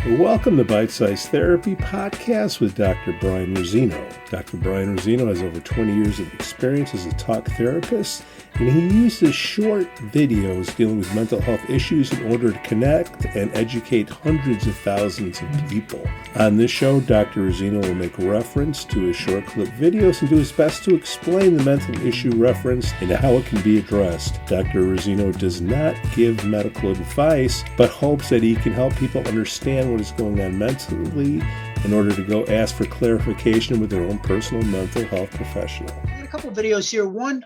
Welcome to Bitesized Therapy Podcast with Dr. Brian Rosino. Dr. Brian Rosino has over 20 years of experience as a talk therapist, and he uses short videos dealing with mental health issues in order to connect and educate hundreds of thousands of people. On this show, Dr. Rosino will make reference to his short clip videos and do his best to explain the mental issue referenced and how it can be addressed. Dr. Rosino does not give medical advice, but hopes that he can help people understand what is going on mentally in order to go ask for clarification with their own personal mental health professional. I got a couple of videos here. One,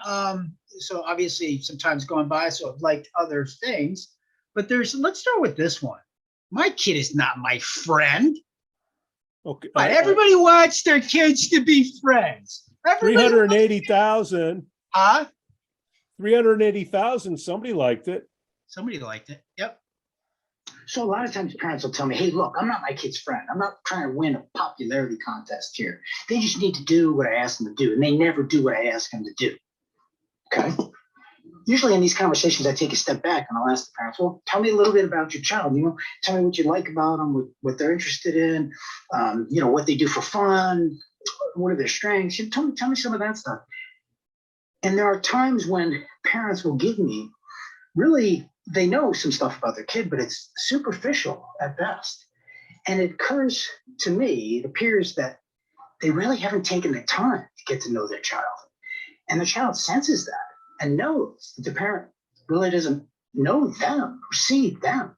so obviously sometimes going by, so I've liked other things, but let's start with this one. My kid is not my friend. Okay. But everybody wants their kids to be friends. 380,000. Huh? 380,000. Somebody liked it. Somebody liked it. Yep. So a lot of times parents will tell me, hey, look, I'm not my kid's friend. I'm not trying to win a popularity contest here. They just need to do what I ask them to do. And they never do what I ask them to do. Okay. Usually in these conversations, I take a step back and I'll ask the parents, well, tell me a little bit about your child. Tell me what you like about them, what they're interested in, what they do for fun, what are their strengths. Tell me some of that stuff. And there are times when parents will give me really, they know some stuff about their kid, but it's superficial at best. And it occurs to me, it appears that they really haven't taken the time to get to know their child. And the child senses that and knows that the parent really doesn't know them or see them.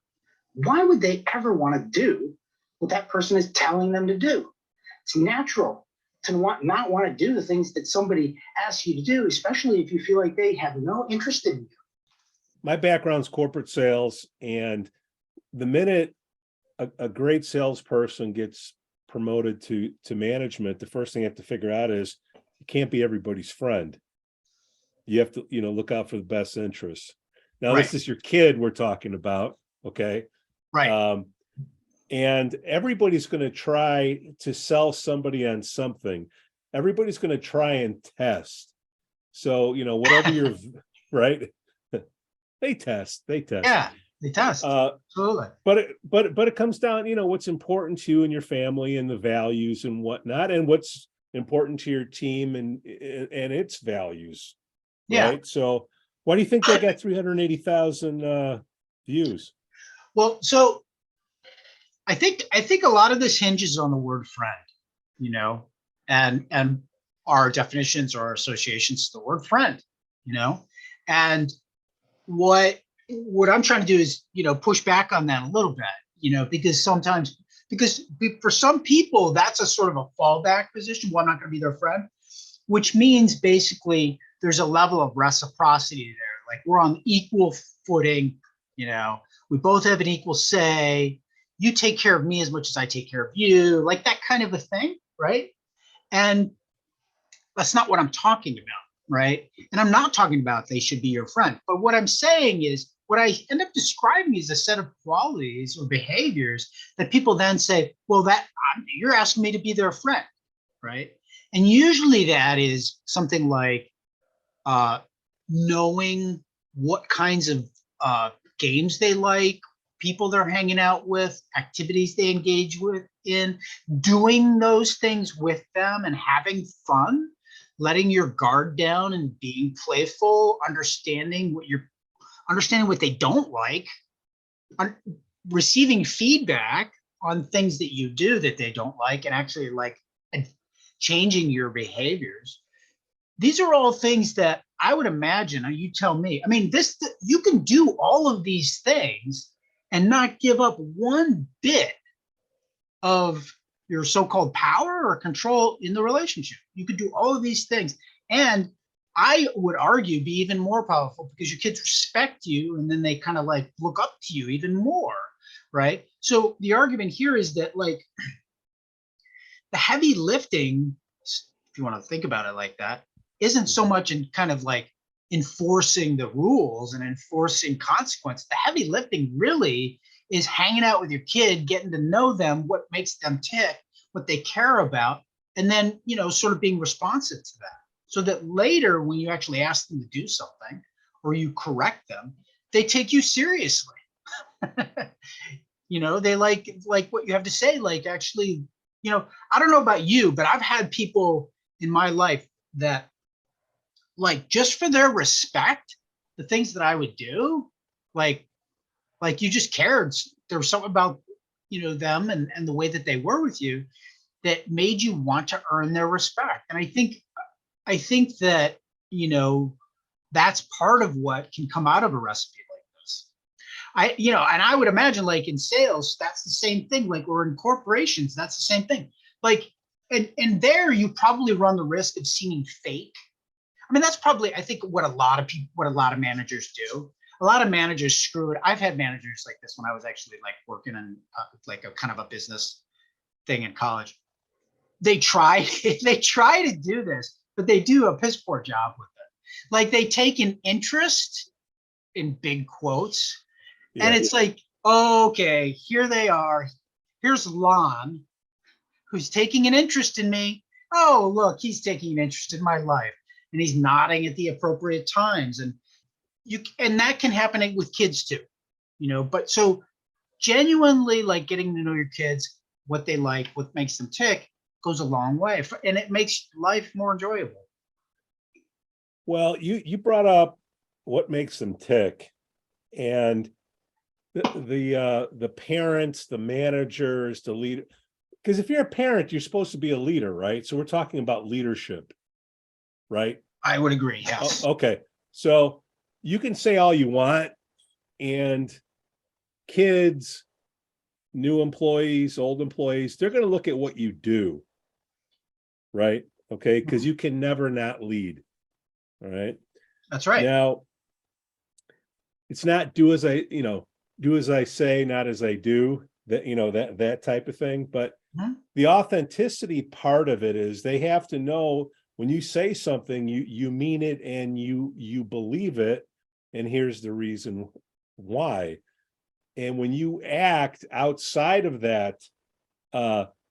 Why would they ever want to do what that person is telling them to do? It's natural to not want to do the things that somebody asks you to do, especially if you feel like they have no interest in you. My background's corporate sales, and the minute a great salesperson gets promoted to management, the first thing you have to figure out is you can't be everybody's friend. You have to, look out for the best interests. Now, Right. This is your kid we're talking about, okay? Right. And everybody's going to try to sell somebody on something. Everybody's going to try and test. So, whatever you're, right? They test. Yeah, they test. Absolutely. But it comes down, what's important to you and your family and the values and whatnot, and what's important to your team and its values. Yeah. Right. So why do you think they got 380,000 views? Well, so I think a lot of this hinges on the word friend, and our definitions or our associations to the word friend, and what I'm trying to do is, push back on that a little bit, because for some people, that's a sort of a fallback position. Well, I'm not going to be their friend, which means basically there's a level of reciprocity there. Like we're on equal footing, we both have an equal say. You take care of me as much as I take care of you, like that kind of a thing, right? And that's not what I'm talking about. Right. And I'm not talking about they should be your friend. But what I'm saying is what I end up describing is a set of qualities or behaviors that people then say, well, you're asking me to be their friend. Right. And usually that is something like knowing what kinds of games they like, people they're hanging out with, activities they engage with in, doing those things with them and having fun. Letting your guard down and being playful, understanding what they don't like, receiving feedback on things that you do that they don't like, and actually changing your behaviors. These are all things that I would imagine, you tell me, you can do all of these things and not give up one bit of your so-called power or control in the relationship. You could do all of these things. And I would argue be even more powerful because your kids respect you and then they kind of look up to you even more, right? So the argument here is that the heavy lifting, if you want to think about it like that, isn't so much in kind of enforcing the rules and enforcing consequence. The heavy lifting really is hanging out with your kid, getting to know them, what makes them tick, what they care about, and then, sort of being responsive to that. So that later, when you actually ask them to do something or you correct them, they take you seriously. They like what you have to say. Like, actually, I don't know about you, but I've had people in my life that, like, just for their respect, the things that I would do, like you just cared. There was something about, them and the way that they were with you that made you want to earn their respect. And I think that, that's part of what can come out of a recipe like this. And I would imagine, like, in sales, that's the same thing. Like, or in corporations, that's the same thing. Like, and there you probably run the risk of seeming fake. I mean, that's probably, I think, what a lot of managers do. A lot of managers screw it. I've had managers like this when I was actually, like, working in like a kind of a business thing in college. They try they try to do this, but they do a piss poor job with it. Like, they take an interest in big quotes, and it's like, okay, here they are. Here's Lon, who's taking an interest in me. Oh, look, he's taking an interest in my life, and he's nodding at the appropriate times. And that can happen with kids too, But so genuinely, like, getting to know your kids, what they like, what makes them tick, goes a long way, and it makes life more enjoyable. Well, you brought up what makes them tick, and the parents, the managers, the leader. Because if you're a parent, you're supposed to be a leader, right? So we're talking about leadership, right? I would agree. Yes. Okay. So you can say all you want, and kids, new employees, old employees, they're going to look at what you do, right? Okay. Because you can never not lead. All right. That's right. Now, it's not do as I say, not as I do, that type of thing. But the authenticity part of it is they have to know when you say something, you mean it and you believe it. And here's the reason why. And when you act outside of that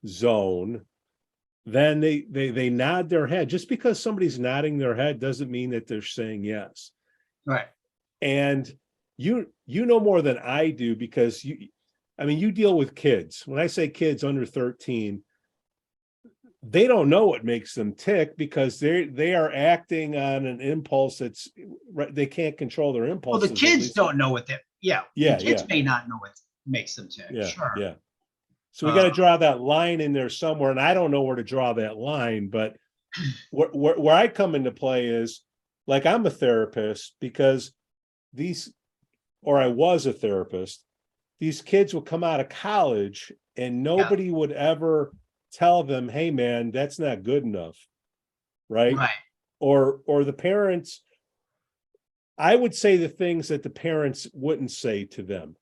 zone, then they nod their head. Just because somebody's nodding their head doesn't mean that they're saying yes. Right. And you know more than I do, because you deal with kids. When I say kids under 13, they don't know what makes them tick, because they are acting on an impulse that's right. They can't control their impulses. Well, the kids don't know what that. Yeah. The kids may not know what makes them tick. Yeah. Sure. Yeah. So we got to draw that line in there somewhere, and I don't know where to draw that line. But where I come into play is, like, I'm a therapist because I was a therapist. These kids will come out of college and nobody would ever tell them, hey man, that's not good enough. Right. Or the parents, I would say the things that the parents wouldn't say to them.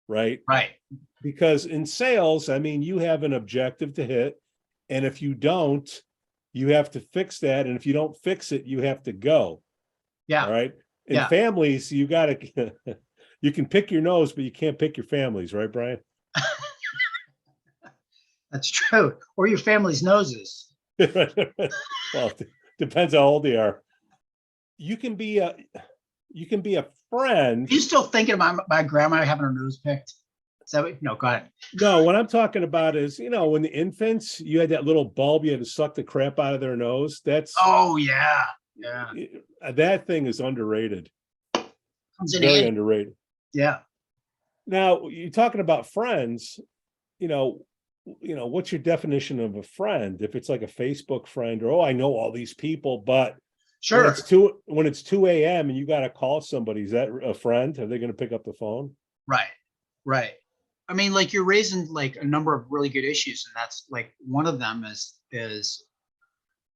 Right. Because in sales, you have an objective to hit. And if you don't, you have to fix that. And if you don't fix it, you have to go. Yeah. All right. In families, you got to, you can pick your nose, but you can't pick your families. Right, Brian? That's true. Or your family's noses. Well, depends how old they are. You can be a friend. Are you still thinking about my grandma having her nose picked? No, go ahead. No, what I'm talking about is, when the infants, you had that little bulb, you had to suck the crap out of their nose. Oh yeah. That thing is underrated. Very underrated. Yeah. Now, you're talking about friends, what's your definition of a friend? If it's like a Facebook friend, or, I know all these people, but sure, when it's 2 a.m. and you got to call somebody, is that a friend? Are they going to pick up the phone? Right. Like, you're raising, like, a number of really good issues, and that's, like, one of them is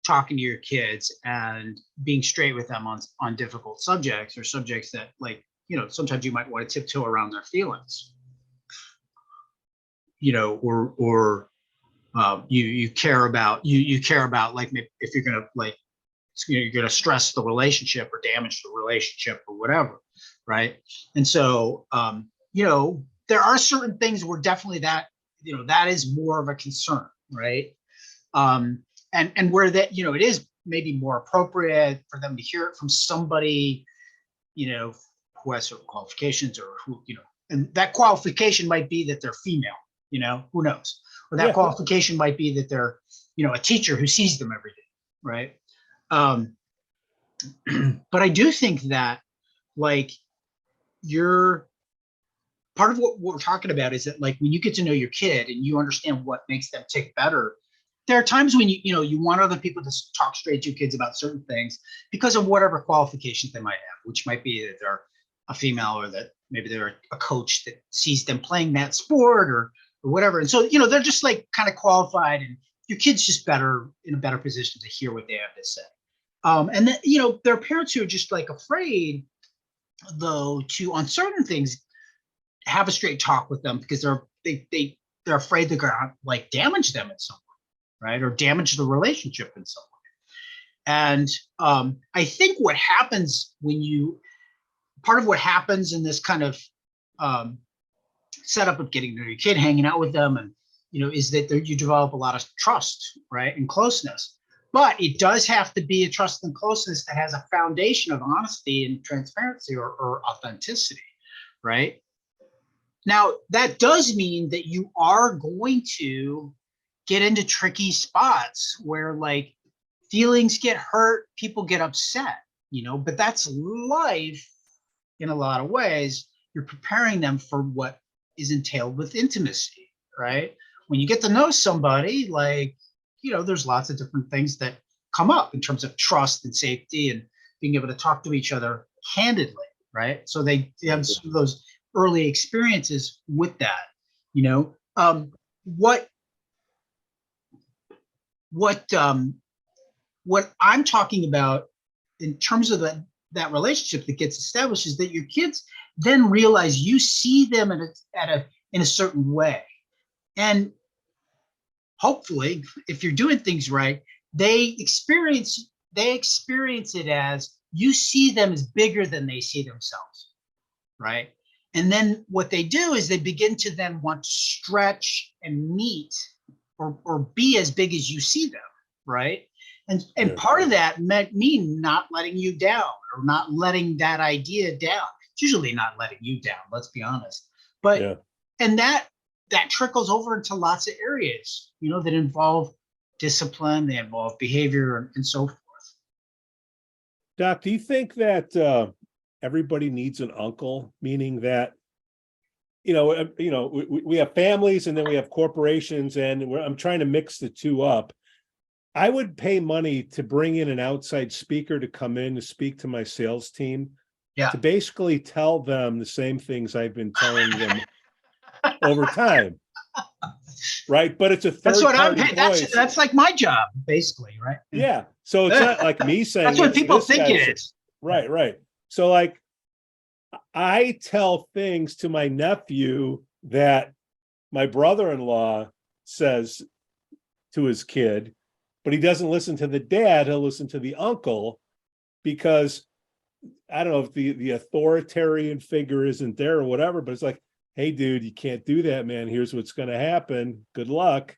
talking to your kids and being straight with them on difficult subjects, or subjects that, like, sometimes you might want to tiptoe around their feelings, or you care about, like, maybe if you're going to, like, you're going to stress the relationship or damage the relationship or whatever. Right. And so, there are certain things where definitely that is more of a concern. Right. And where that, it is maybe more appropriate for them to hear it from somebody, who has certain qualifications, or who, and that qualification might be that they're female, who knows? Or that qualification might be that they're, a teacher who sees them every day, right? But I do think that, like, you're part of what we're talking about is that, like, when you get to know your kid and you understand what makes them tick better, there are times when you want other people to talk straight to your kids about certain things because of whatever qualifications they might have, which might be that they're a female, or that maybe they're a coach that sees them playing that sport, or whatever. And so, they're just like kind of qualified, and your kid's just in a better position to hear what they have to say. And then, there are parents who are just like afraid, though, to, on certain things, have a straight talk with them because they're afraid they're gonna, like, damage them in some way, right? Or damage the relationship in some way. And I think what happens part of what happens in this kind of setup of getting to know your kid, hanging out with them, and is that you develop a lot of trust, right, and closeness. But it does have to be a trust and closeness that has a foundation of honesty and transparency, or authenticity, right? Now, that does mean that you are going to get into tricky spots where, like, feelings get hurt, people get upset, but that's life in a lot of ways. You're preparing them for what is entailed with intimacy, right? When you get to know somebody, like, there's lots of different things that come up in terms of trust and safety and being able to talk to each other candidly, right? So they have some of those early experiences with that. What I'm talking about in terms of that relationship that gets established is that your kids then realize you see them in a certain way, and hopefully, if you're doing things right, they experience it as you see them as bigger than they see themselves, right? And then what they do is they begin to then want to stretch and meet, or be as big as you see them, right? And part of that meant me not letting you down, or not letting that idea down. It's usually not letting you down, let's be honest. But and that trickles over into lots of areas, that involve discipline, they involve behavior, and so forth. Doc, do you think that everybody needs an uncle? Meaning that, we have families, and then we have corporations, and I'm trying to mix the two up. I would pay money to bring in an outside speaker to come in to speak to my sales team, to basically tell them the same things I've been telling them over time. Right. But it's a third party voice. That's like my job, basically, right? Yeah. So it's not like me saying that's what people think it is. Right. So, like, I tell things to my nephew that my brother-in-law says to his kid, but he doesn't listen to the dad, he'll listen to the uncle, because I don't know if the authoritarian figure isn't there or whatever, but it's like, hey, dude, you can't do that, man. Here's what's going to happen. Good luck.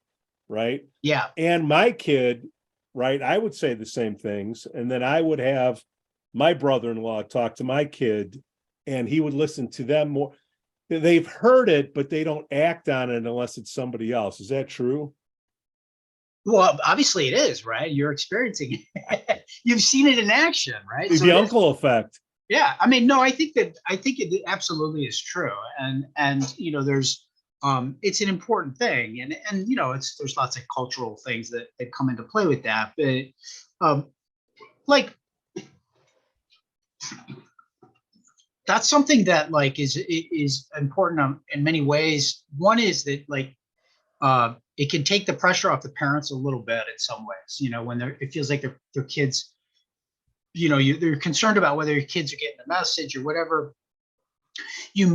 Right. Yeah. And my kid, right, I would say the same things. And then I would have my brother-in-law talk to my kid, and he would listen to them more. They've heard it, but they don't act on it unless it's somebody else. Is that true? Well, obviously it is, right? You're experiencing it. You've seen it in action, right? The uncle effect. Yeah, I mean, no, I think it absolutely is true, and there's it's an important thing, and there's lots of cultural things that come into play with that, but like, that's something that, like, is important in many ways. One is that, like, it can take the pressure off the parents a little bit in some ways, when it feels like their kids, they're concerned about whether your kids are getting the message or whatever. Some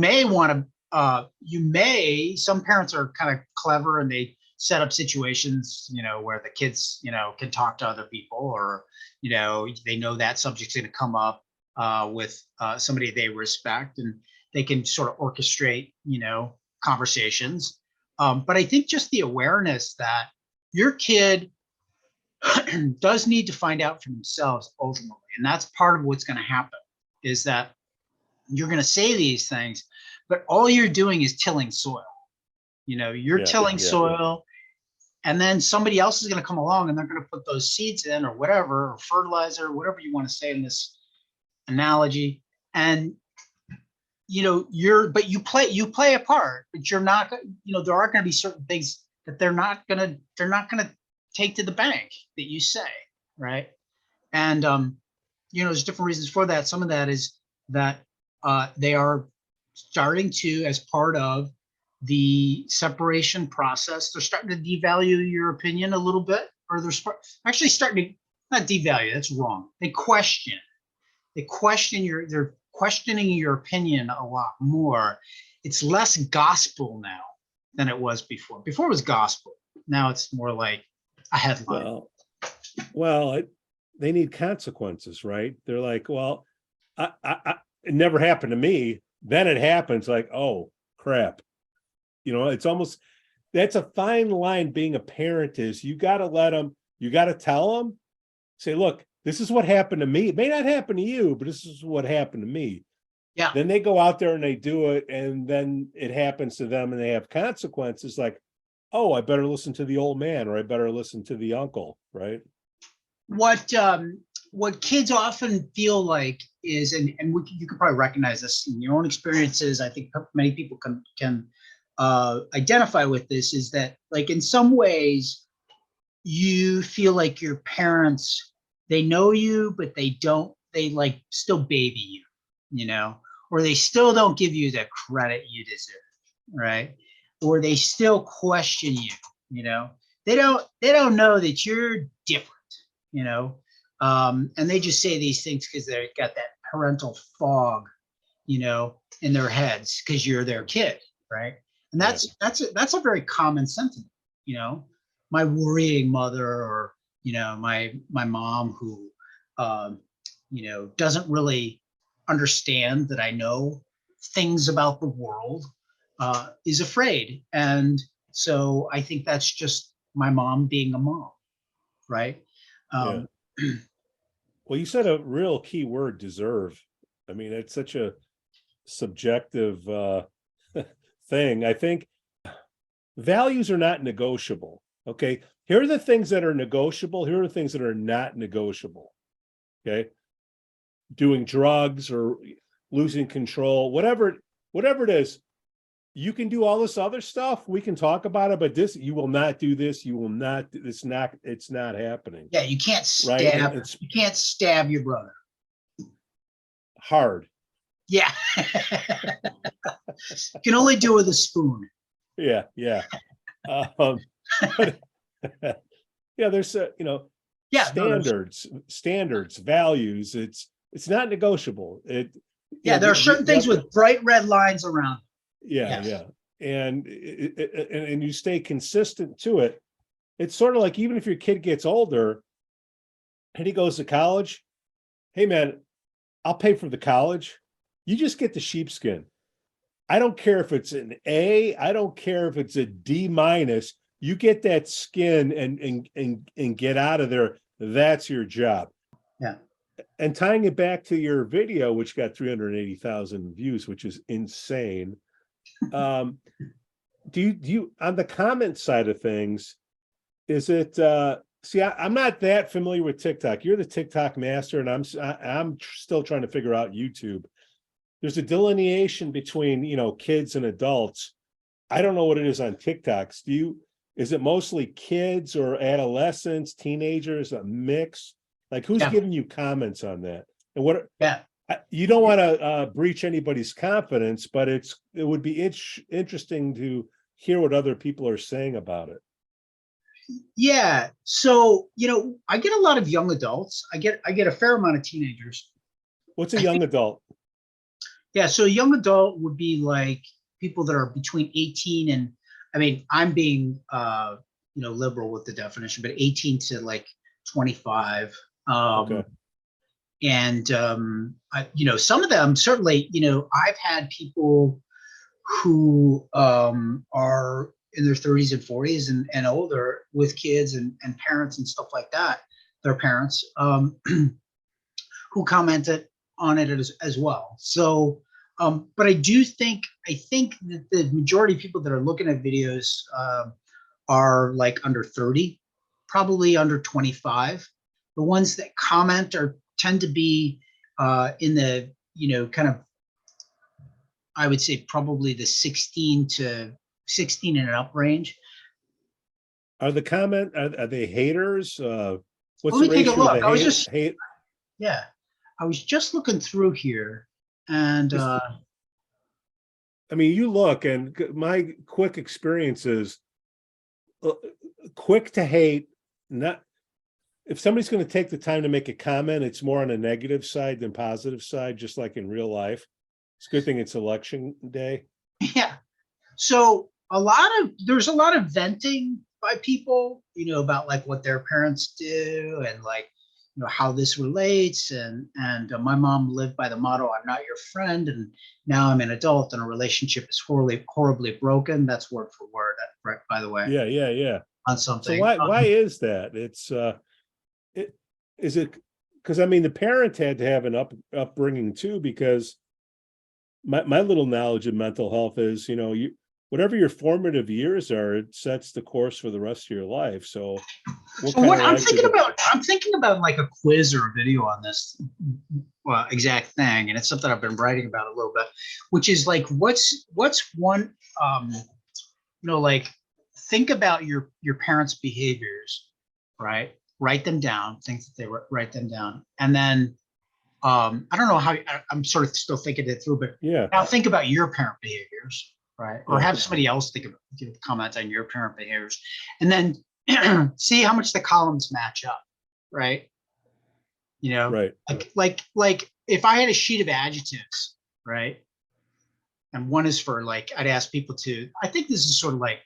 parents are kind of clever, and they set up situations, where the kids, can talk to other people, or, they know that subject's going to come up with somebody they respect, and they can sort of orchestrate, conversations. But I think just the awareness that your kid does need to find out for themselves ultimately, and that's part of what's going to happen, is that you're going to say these things, but all you're doing is tilling soil. You're tilling soil, and then somebody else is going to come along and they're going to put those seeds in or whatever, or fertilizer, whatever you want to say in this analogy. And but you play a part, but you're not, there are going to be certain things that they're not going to take to the bank that you say, right? And there's different reasons for that. Some of that is that they are starting to, as part of the separation process, they're starting to devalue your opinion a little bit, or they're actually starting to, not devalue, that's wrong. They're questioning your opinion a lot more. It's less gospel now than it was before. Before it was gospel. Now it's more like a headline. Well, they need consequences, right? They're like, well, it never happened to me. Then it happens, like, oh crap. It's almost, that's a fine line. Being a parent is, you got to let them, you got to tell them, say, look, this is what happened to me. It may not happen to you, but this is what happened to me. Yeah. Then they go out there and they do it, and then it happens to them and they have consequences, like, oh, I better listen to the old man, or I better listen to the uncle, right? What kids often feel like is, and you can probably recognize this in your own experiences, I think many people can identify with this, is that, like, in some ways you feel like your parents, they know you, but they like still baby you, or they still don't give you the credit you deserve, right? Or they still question you, they don't know that you're different, and they just say these things because they've got that parental fog, in their heads, because you're their kid, right? And that's a very common sentiment, my worrying mother, or my mom, who doesn't really understand that I know things about the world, is afraid. And so I think that's just my mom being a mom, right? Well, you said a real key word, deserve. I mean, it's such a subjective thing. I think values are not negotiable. Okay. Here are the things that are negotiable. Here are the things that are not negotiable. Okay. Doing drugs or losing control, whatever it is, you can do all this other stuff. We can talk about it, but this, you will not do this. You will not, it's not happening. Yeah. You can't stab, right? You can't stab your brother. Hard. Yeah. You can only do it with a spoon. Yeah. But, there's standards, values. It's not negotiable. There are certain things with bright red lines around. Yeah. And you stay consistent to it. It's sort of like, even if your kid gets older and he goes to college, hey man, I'll pay for the college. You just get the sheepskin. I don't care if it's an A. I don't care if it's a D-. You get that skin and get out of there. That's your job. Yeah. And tying it back to your video, which got 380,000 views, which is insane. Do you on the comment side of things, is it I'm not that familiar with TikTok. You're the TikTok master, and I'm still trying to figure out YouTube. There's a delineation between, kids and adults. I don't know what it is on TikToks. Is it mostly kids or adolescents, teenagers, a mix? Like, who's giving you comments on that? And what? Yeah. You don't want to breach anybody's confidence, but it would be interesting to hear what other people are saying about it. Yeah. So, I get a lot of young adults. I get a fair amount of teenagers. What's a young adult? Yeah. So a young adult would be like people that are between 18 and, I mean, I'm being, liberal with the definition, but 18 to like 25. Okay. And, some of them certainly, I've had people who are in their 30s and 40s and older with kids and parents and stuff like that, their parents, who commented on it as well. So But I think that the majority of people that are looking at videos are like under 30, probably under 25. The ones that comment tend to be in the, kind of, I would say probably the 16 and up range. Are they haters? What's Let the me take a ratio of look. the hate? Yeah, I was just looking through here, and I mean, you look, and my quick experience is quick to hate. Not if somebody's going to take the time to make a comment, it's more on a negative side than positive side, just like in real life. It's a good thing it's election day. yeah. So there's a lot of venting by people, about like what their parents do and like, how this relates. And my mom lived by the motto, "I'm not your friend." And now I'm an adult and a relationship is horribly broken. That's word for word, right? By the way, Yeah. on So something. why is that? Is it because I mean the parent had to have an upbringing too, because my little knowledge of mental health is, whatever your formative years are, it sets the course for the rest of your life. So So what I'm thinking about like a quiz or a video on this exact thing, and it's something I've been writing about a little bit, which is like what's one like think about your parents' behaviors, right? Write them down, things that they write them down, and then I don't know how I'm sort of still thinking it through, but yeah, now think about your parent behaviors, right? Or Yeah. have somebody else give a comment on your parent behaviors, and then see how much the columns match up, right? right. Like if I had a sheet of adjectives, right? And one is for like, I'd ask people to, I think this is sort of like,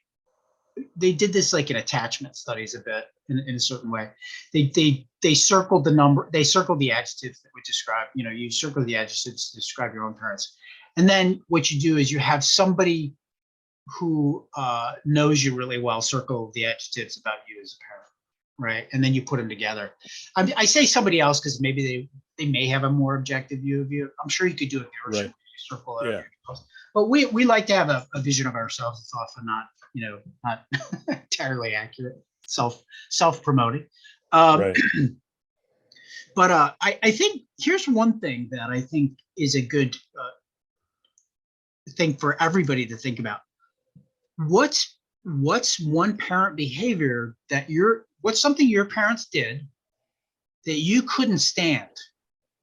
they did this like in attachment studies a bit in a certain way. They circled the adjectives that would describe, you circle the adjectives to describe your own parents. And then what you do is you have somebody who knows you really well circle the adjectives about you as a parent, right? And then you put them together. I say somebody else because maybe they may have a more objective view of you. I'm sure you could do it Right. you circle it. Yeah. But we like to have a vision of ourselves. It's often not entirely accurate, self-promoting. Right. But I think here's one thing that I think is a good thing for everybody to think about. What's one parent behavior what's something your parents did that you couldn't stand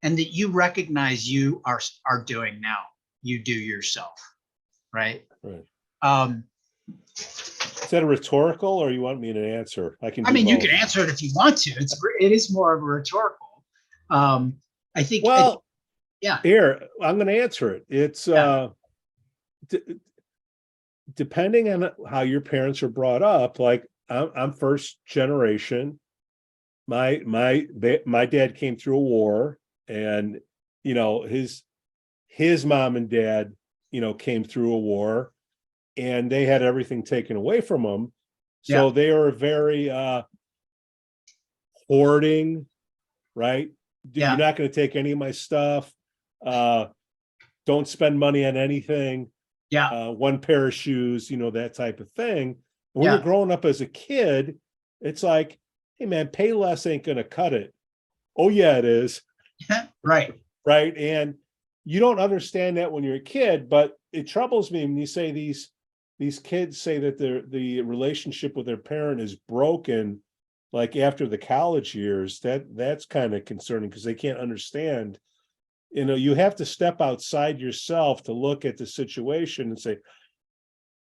and that you recognize you are doing now, you do yourself, right? Is that a rhetorical, or you want me to answer? I mean, you can answer it if you want to. It is more of a rhetorical. I think. Yeah. Here, I'm going to answer it. It's depending on how your parents are brought up. Like I'm first generation. My dad came through a war, and his mom and dad, came through a war, and they had everything taken away from them. So they are very hoarding, right? You're not going to take any of my stuff. Don't spend money on anything. One pair of shoes, that type of thing. When you're growing up as a kid, it's like, hey man, pay less ain't going to cut it. Oh yeah, it is. Right. And you don't understand that when you're a kid, but it troubles me when you say these kids say that the relationship with their parent is broken, like after the college years. That's kind of concerning, because they can't understand. You have to step outside yourself to look at the situation and say,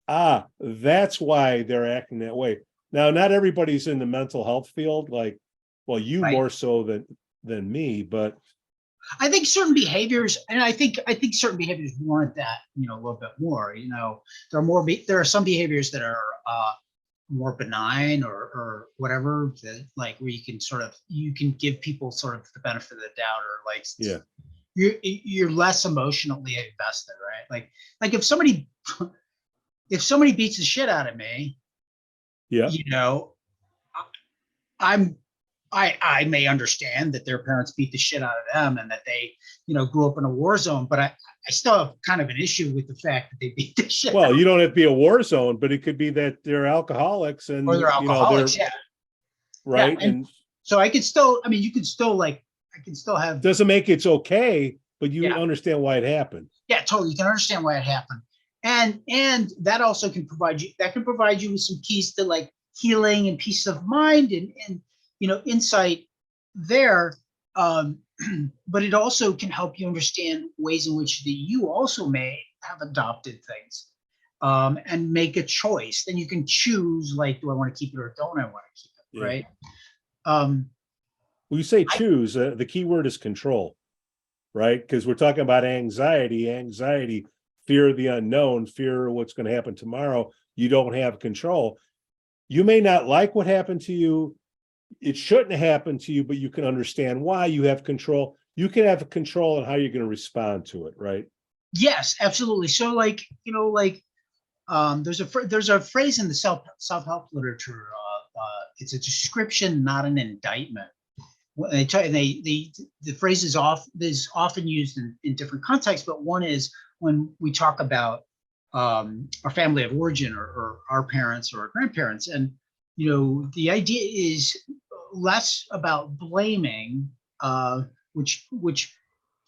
that's why they're acting that way. Now, not everybody's in the mental health field, like, well, you more so than me, but I think certain behaviors, and I think certain behaviors warrant that, a little bit more. There are some behaviors that are more benign or whatever, that like where you can give people sort of the benefit of the doubt, or like you're less emotionally invested, right? Like if somebody beats the shit out of me, I may understand that their parents beat the shit out of them and that they, grew up in a war zone, but I still have kind of an issue with the fact that they beat the shit Well, out you don't have to be a war zone, but it could be that they're alcoholics and, or they're alcoholics. they're Yeah. right. Yeah. And so I could still, I mean, you could still like, I can still have, doesn't make it's okay, but you yeah, understand why it happened. yeah, totally. You can understand why it happened. And that also can provide you with some keys to like healing and peace of mind and insight there. But it also can help you understand ways in which that you also may have adopted things, and make a choice. Then you can choose, like, do I want to keep it or don't I want to keep it? Yeah. Right. Um, When you say choose, the key word is control, right? Because we're talking about anxiety, fear of the unknown, fear of what's going to happen tomorrow. You don't have control. You may not like what happened to you. It shouldn't happen to you, but you can understand why. You have control. You can have control on how you're going to respond to it, right? yes, absolutely. So like, there's a phrase in the self-help literature. It's a description, not an indictment. The phrase is often used in different contexts, but one is when we talk about our family of origin, or our parents or our grandparents, and the idea is less about blaming, which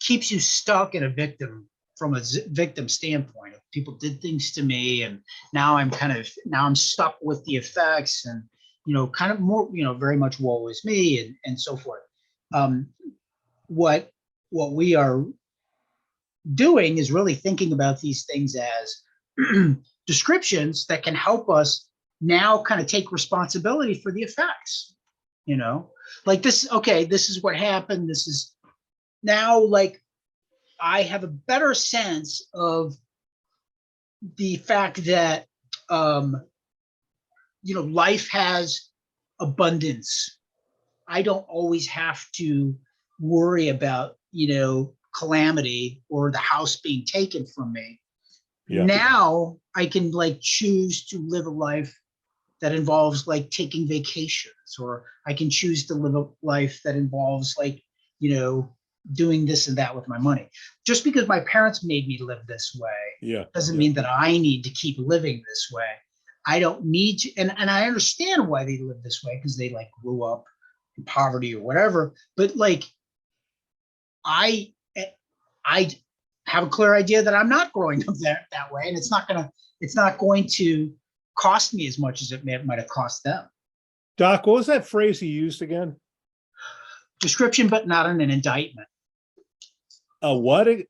keeps you stuck in a victim, from a victim standpoint of people did things to me, and now I'm stuck with the effects, and kind of more, very much woe is me, and so forth. Um, what we are doing is really thinking about these things as descriptions that can help us now kind of take responsibility for the effects. Like this. Okay, this is what happened. This is now, like, I have a better sense of the fact that life has abundance. I don't always have to worry about calamity or the house being taken from me. Yeah. Now I can like choose to live a life that involves like taking vacations, or I can choose to live a life that involves like doing this and that with my money. Just because my parents made me live this way doesn't mean that I need to keep living this way. I don't need to, and I understand why they live this way, because they like grew up in poverty or whatever. But like, I have a clear idea that I'm not growing up that way, and it's not going to cost me as much as it might have cost them. Doc, what was that phrase you used again? Description, but not an indictment. A what? A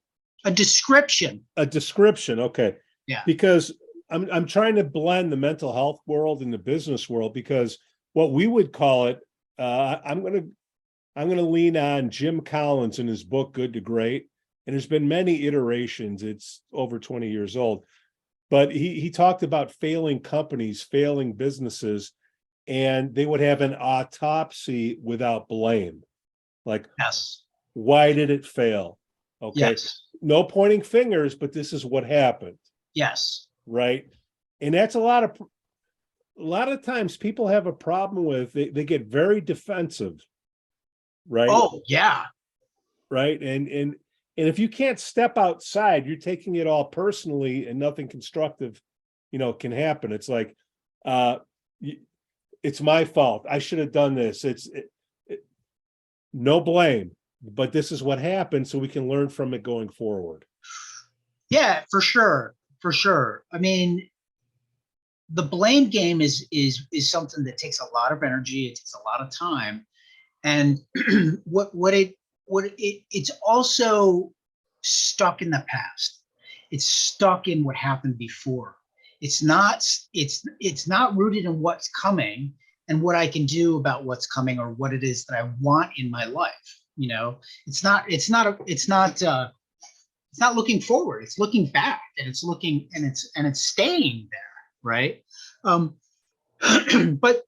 description. A description. Okay. Yeah. Because I'm trying to blend the mental health world and the business world, because what we would call it, I'm going to lean on Jim Collins in his book, Good to Great. And there's been many iterations. It's over 20 years old, but he talked about failing companies, failing businesses, and they would have an autopsy without blame. Like, yes, why did it fail? Okay. Yes. No pointing fingers, but this is what happened. Yes. Right. And that's a lot of times people have a problem with, they get very defensive. Right. Oh, yeah. Right. And if you can't step outside, you're taking it all personally, and nothing constructive, can happen. It's like, it's my fault. I should have done this. No blame, but this is what happened, so we can learn from it going forward. Yeah, for sure. For sure. I mean, the blame game is something that takes a lot of energy. It takes a lot of time. And it's also stuck in the past. It's stuck in what happened before. It's not rooted in what's coming and what I can do about what's coming, or what it is that I want in my life. It's not looking forward. It's looking back, and it's staying there, right? But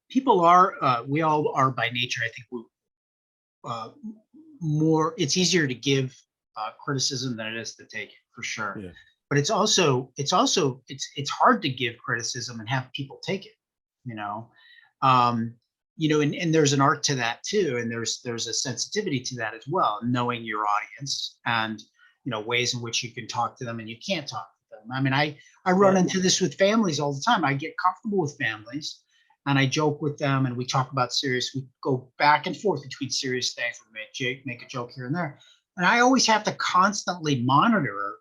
people we all are by nature, I think, more. It's easier to give criticism than it is to take it, for sure. Yeah. But it's hard to give criticism and have people take it. And there's an art to that too, and there's a sensitivity to that as well, knowing your audience, and ways in which you can talk to them and you can't talk to them. I mean, I run into this with families all the time. I get comfortable with families and I joke with them and we talk about we go back and forth between serious things. We make a joke here and there. And I always have to constantly monitor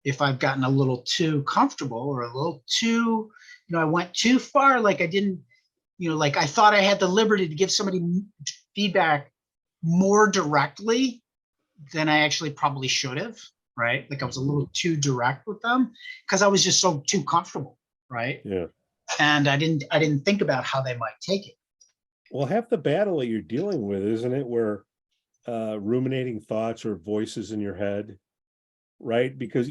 if I've gotten a little too comfortable or a little too, I went too far. Like I didn't, like I thought I had the liberty to give somebody feedback more directly than I actually probably should have, right? Like I was a little too direct with them because I was just too comfortable, right? Yeah. And I didn't think about how they might take it. Well, half the battle that you're dealing with, isn't it, where ruminating thoughts or voices in your head, right? Because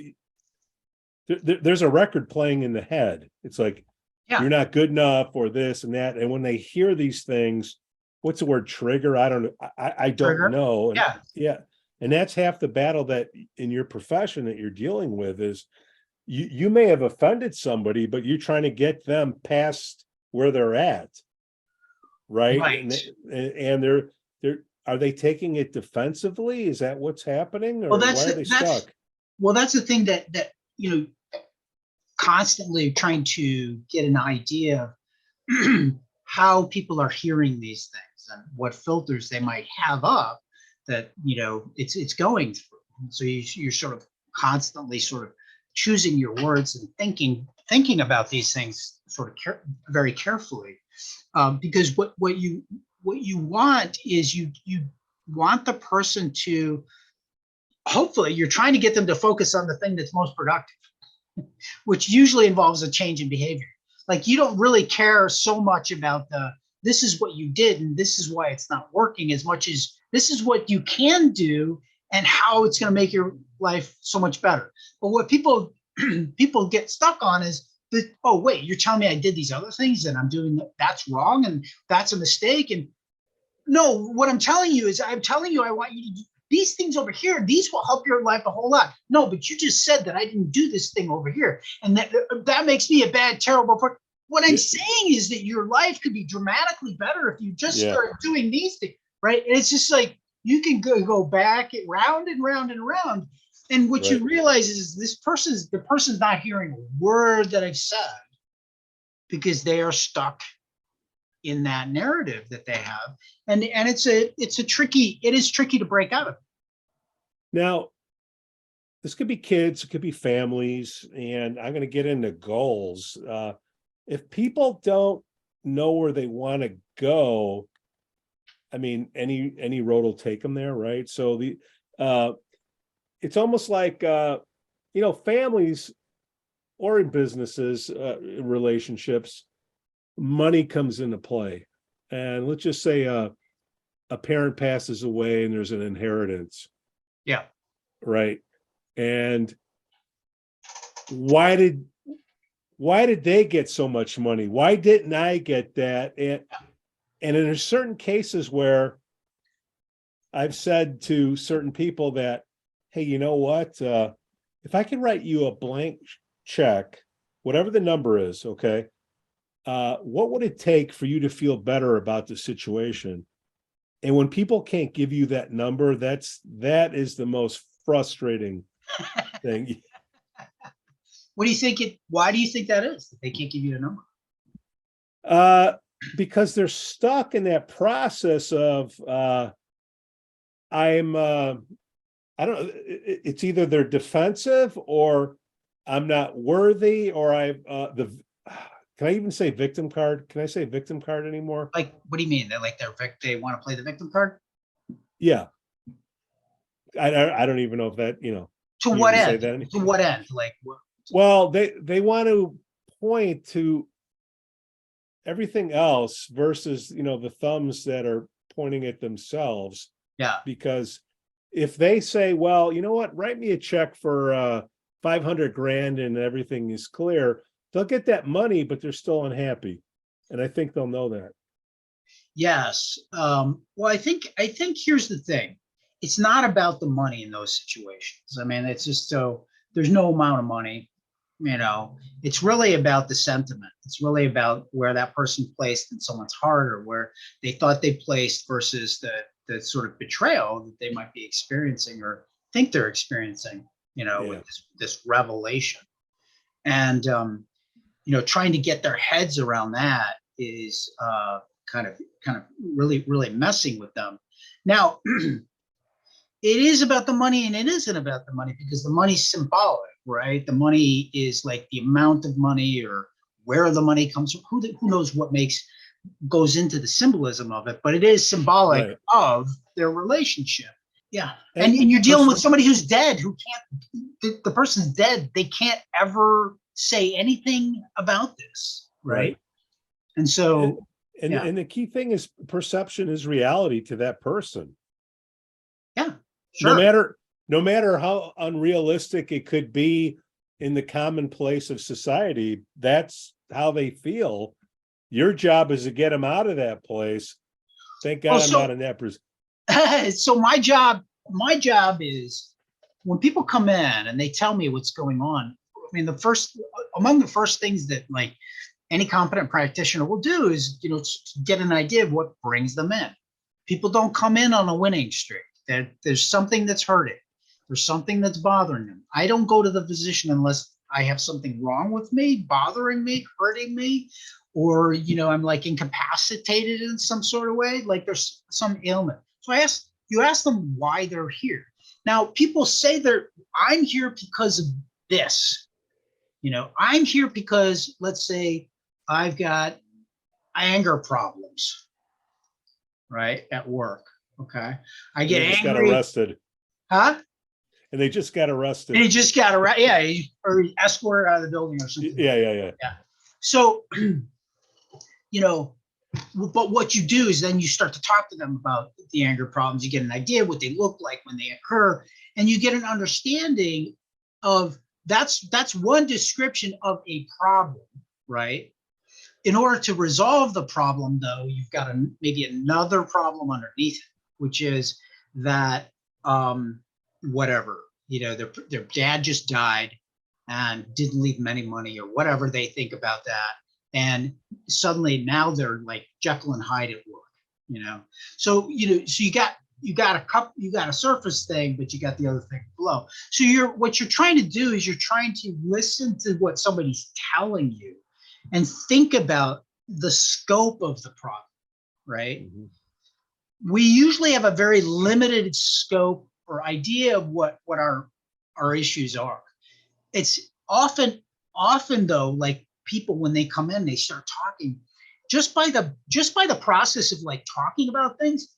there's a record playing in the head. It's like, you're not good enough or this and that. And when they hear these things, what's the word, trigger? I don't know. I don't Trigger. know. And, Yeah. And that's half the battle that in your profession that you're dealing with is you may have offended somebody, but you're trying to get them past where they're at. Right. And they're are they taking it defensively? Is that what's happening? Or why are they stuck? Well, that's the thing that constantly trying to get an idea of how people are hearing these things and what filters they might have up that it's going through. So you're sort of constantly sort of choosing your words and thinking about these things sort of very carefully, because what you want is you want the person to, hopefully you're trying to get them to focus on the thing that's most productive, which usually involves a change in behavior. Like you don't really care so much about this is what you did and this is why it's not working, as much as this is what you can do and how it's going to make your life so much better. But what people get stuck on is oh wait, you're telling me I did these other things and I'm doing that's wrong and that's a mistake. And no, what I'm telling you is I want you to do these things over here. These will help your life a whole lot. No, but you just said that I didn't do this thing over here, and that makes me a bad, terrible person. What I'm saying is that your life could be dramatically better if you just start doing these things, right? And it's just like you can go back round and round and round, and what you realize is the person's not hearing a word that I've said because they are stuck in that narrative that they have, and it is tricky to break out of it. Now, this could be kids, it could be families, and I'm going to get into goals. If people don't know where they want to go, I mean, any road will take them there, right? So it's almost like families or in businesses, relationships, money comes into play. And let's just say a parent passes away and there's an inheritance. Yeah. Right. And why did they get so much money? Why didn't I get that? And in certain cases where I've said to certain people that, hey, you know what? If I can write you a blank check, whatever the number is, okay, what would it take for you to feel better about the situation? And when people can't give you that number, that is the most frustrating thing. What do you think why do you think that is, that they can't give you a number? Because they're stuck in that process of I don't know, it's either they're defensive or I'm not worthy, or can I even say victim card? Can I say victim card anymore? Like, what do you mean? They want to play the victim card? Yeah. I don't even know if that, to what end? To what end? Like, what? Well, they want to point to everything else versus, the thumbs that are pointing at themselves. Yeah. Because if they say, well, you know what, write me a check for 500 grand and everything is clear, they'll get that money, but they're still unhappy. And I think they'll know that. Yes. Well, I think here's the thing. It's not about the money in those situations. I mean, it's just there's no amount of money, it's really about the sentiment. It's really about where that person placed in someone's heart, or where they thought they placed versus the sort of betrayal that they might be experiencing, or think they're experiencing, with this revelation. And, trying to get their heads around that is kind of really, really messing with them. Now, it is about the money and it isn't about the money, because the money's symbolic, right? The money is like the amount of money or where the money comes from. Who knows what goes into the symbolism of it, but it is symbolic of their relationship. Yeah. And you're dealing with somebody who's dead, who can't, the person's dead. They can't ever say anything about this. Right. And so, and the key thing is perception is reality to that person. Yeah. Sure. No matter how unrealistic it could be in the commonplace of society, that's how they feel. Your job is to get them out of that place. Thank God I'm not in that person. So my job is, when people come in and they tell me what's going on, I mean, among the first things that like any competent practitioner will do is, get an idea of what brings them in. People don't come in on a winning streak. There's something that's hurting. There's something that's bothering them. I don't go to the physician unless I have something wrong with me, bothering me, hurting me, or, I'm like incapacitated in some sort of way, like there's some ailment. So you ask them why they're here. Now, people say I'm here because of this. I'm here because, let's say, I've got anger problems, right, at work. Okay. I get angry. Got arrested. Huh? And they just got arrested. And he just got arrested. Yeah. Or escorted out of the building or something. Yeah. So, but what you do is then you start to talk to them about the anger problems. You get an idea what they look like when they occur, and you get an understanding of that's one description of a problem, right? In order to resolve the problem, though, you've got maybe another problem underneath it, which is that whatever, their dad just died and didn't leave them any money, or whatever they think about that. And suddenly now they're like Jekyll and Hyde at work, So, so you got a surface thing, but you got the other thing below. So what you're trying to do is you're trying to listen to what somebody's telling you and think about the scope of the problem, right? Mm-hmm. We usually have a very limited scope or idea of what our issues are. It's often though, like people, when they come in, they start talking just by the process of like talking about things.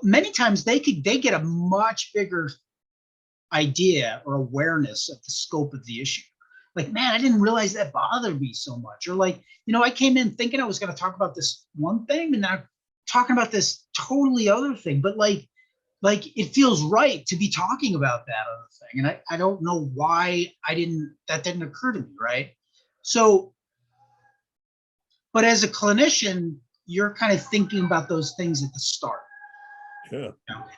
Many times they get a much bigger idea or awareness of the scope of the issue. Like, man, I didn't realize that bothered me so much. Or like, I came in thinking I was going to talk about this one thing, and now talking about this totally other thing. But like it feels right to be talking about that other thing. And I don't know why that didn't occur to me, right? So, but as a clinician, you're kind of thinking about those things at the start. Yeah.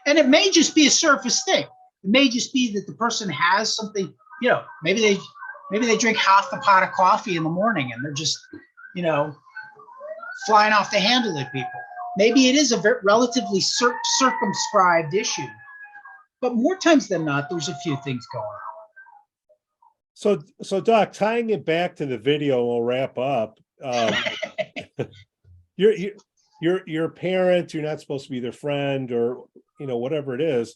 And it may just be a surface thing. It may just be that the person has something, maybe they drink half the pot of coffee in the morning and they're just, flying off the handle at people. Maybe it is a relatively circumscribed issue, but more times than not, there's a few things going on. So Doc, tying it back to the video, we'll wrap up. Your parent, you're not supposed to be their friend, or whatever it is.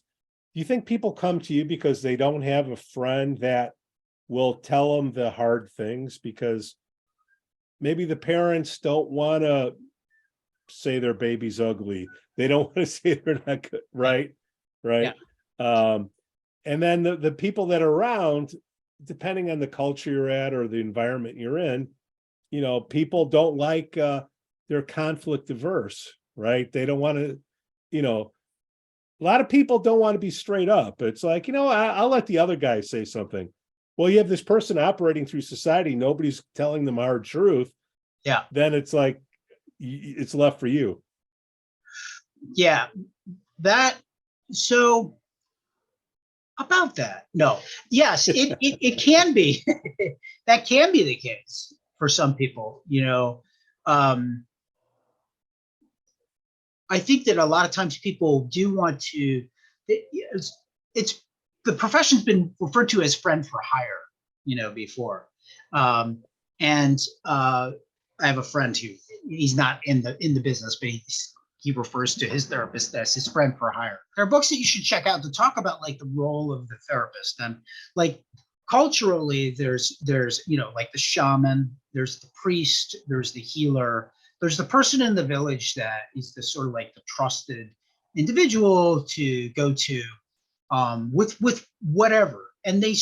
Do you think people come to you because they don't have a friend that will tell them the hard things? Because maybe the parents don't want to say their baby's ugly. They don't want to say they're not good, right? Yeah. And then the people that are around, depending on the culture you're at or the environment you're in, people don't like, they're conflict averse, right? They don't want to, a lot of people don't want to be straight up. It's like, I'll let the other guy say something. Well, you have this person operating through society. Nobody's telling them hard truth. Yeah. Then it's like, it's left for you. Yeah. So about that. No. Yes, it can be. That can be the case for some people, I think that a lot of times people do want to, it's the profession's been referred to as friend for hire, before. And I have a friend who he's not in the business, but he refers to his therapist as his friend for hire. There are books that you should check out to talk about like the role of the therapist, and like culturally there's like the shaman, there's the priest, there's the healer, there's the person in the village that is the sort of like the trusted individual to go to with whatever, and they're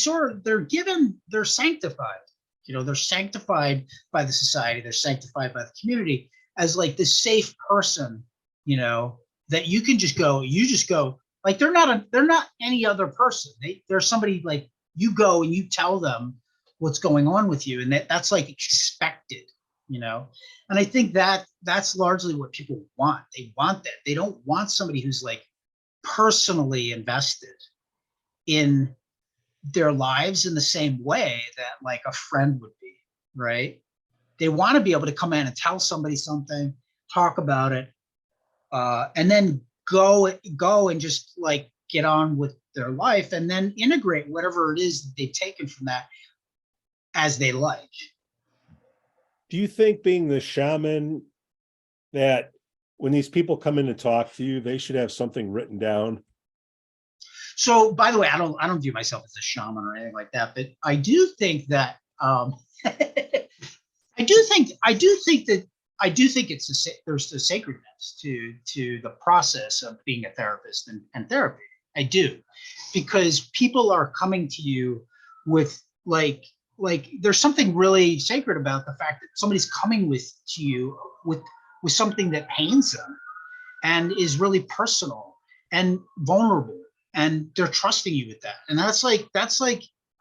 sanctified. They're sanctified by the society, they're sanctified by the community as like this safe person, that you can just go, like they're not any other person. They're somebody like you go and you tell them what's going on with you, and that's like expected, and I think that's largely what people want. They want that. They don't want somebody who's like personally invested in their lives in the same way that like a friend would be, right? They want to be able to come in and tell somebody something, talk about it, and then go and just like get on with their life, and then integrate whatever it is that they've taken from that as they like. Do you think, being the shaman, that when these people come in to talk to you, they should have something written down? So, by the way, I don't view myself as a shaman or anything like that, but I do think that I do think there's a sacredness to the process of being a therapist and therapy. I do, because people are coming to you with like there's something really sacred about the fact that somebody's coming to you with something that pains them and is really personal and vulnerable, and they're trusting you with that. And that's like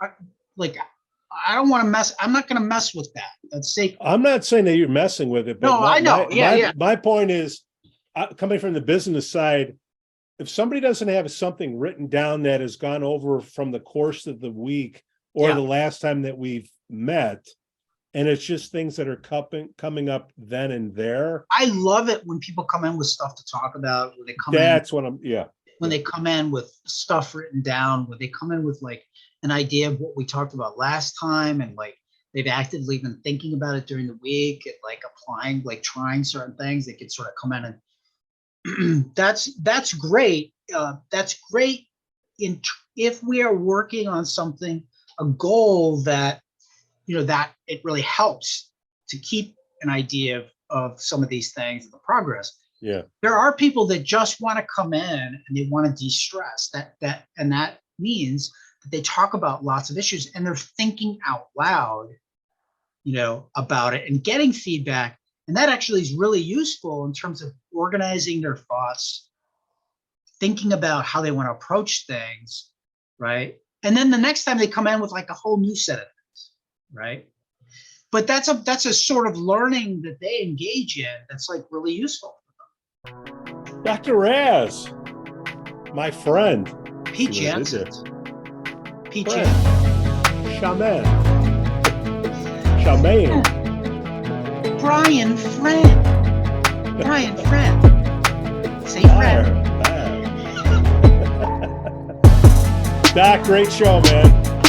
I don't want to mess. I'm not going to mess with that. That's sacred. I'm not saying that you're messing with it, but no, I know. My point is, coming from the business side, if somebody doesn't have something written down that has gone over from the course of the week or the last time that we've met, and it's just things that are coming up then and there. I love it when people come in with stuff to talk about. When they come when they come in with stuff written down, when they come in with like an idea of what we talked about last time, and like they've actively been thinking about it during the week and like applying, like trying certain things, they could sort of come in and that's great. That's great if we are working on something, a goal that, that it really helps to keep an idea of some of these things, the progress. Yeah. There are people that just want to come in and they want to de-stress. That means that they talk about lots of issues and they're thinking out loud, about it and getting feedback. And that actually is really useful in terms of organizing their thoughts, thinking about how they want to approach things, right? And then the next time they come in with like a whole new set of things, right? But that's a sort of learning that they engage in that's like really useful. Dr. Raz, my friend. Pete Jansen. Pete Shaman. Brian Friend. Say friend. Doc, great show, man.